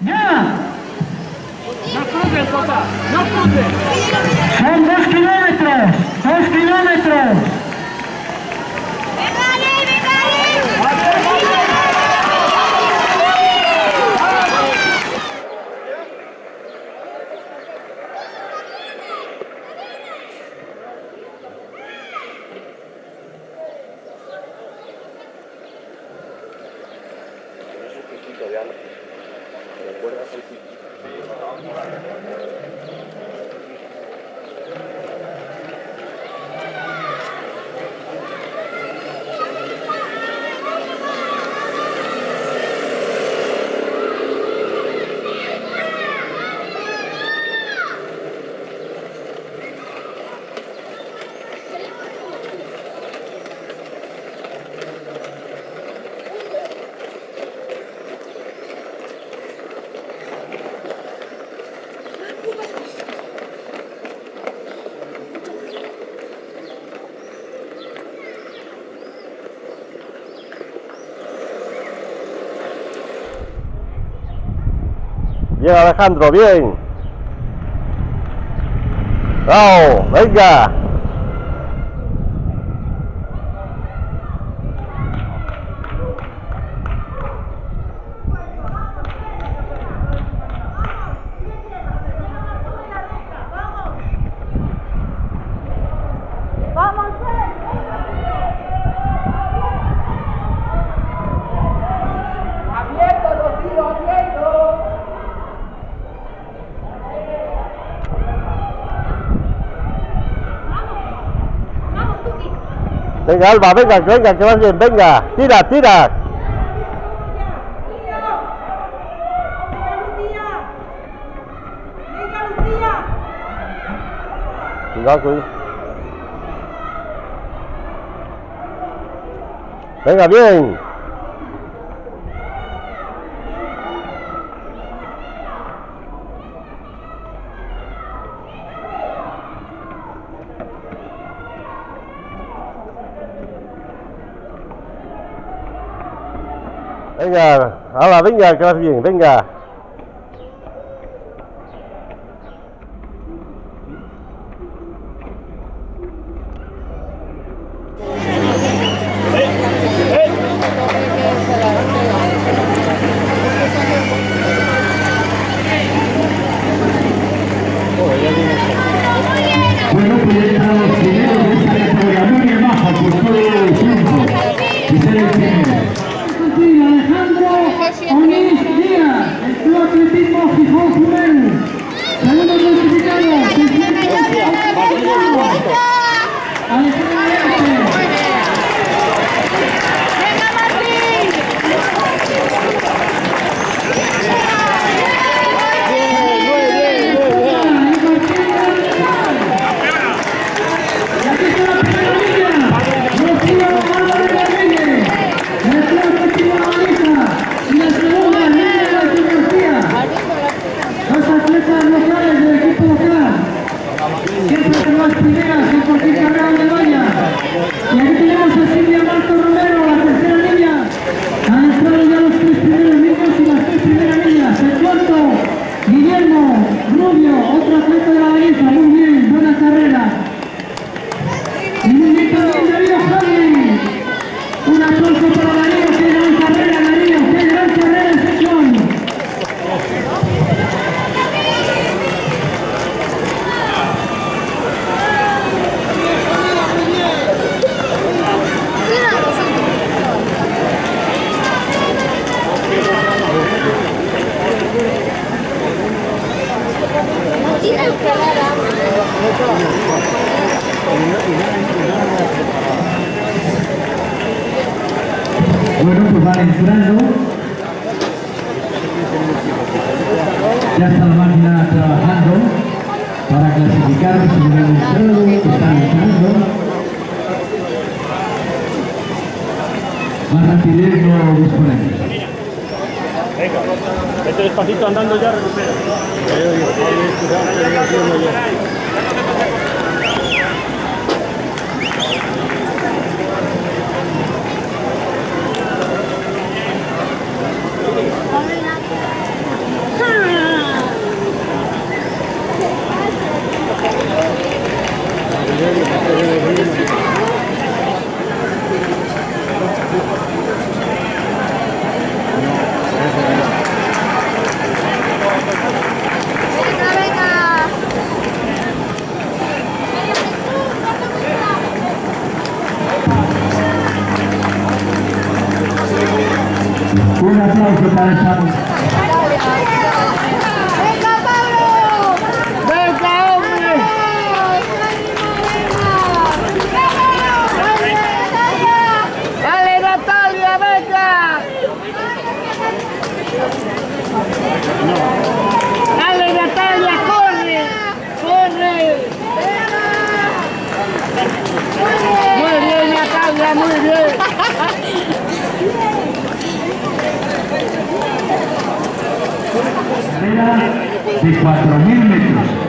¡Ya! ¡No cruces, Jota! ¡No cruces! Son 2 kilómetros. 2 kilómetros. Bien, Alejandro, bien. ¡Bravo! ¡Venga! Venga, Alba, venga, venga, que vas bien, venga, tira, tira. Cuidado, cuidado. Venga, bien. Venga, hala, venga, que vas bien, venga. Bueno, pues ya están los primeros de esta categoría. Muy bien, bajo, por todo el tiempo. Y ser el primero. Alejandro Onís Díaz, el Club Atletismo Gijón Juvenil. Segundo clasificado, 600. Alejandro Bueno, pues van entrando. Ya está la máquina trabajando para clasificar si han entrado, están entrando. Más rapidez no disponemos. Venga, vete despacito andando ya, recupera. carrera de 4.000 metros.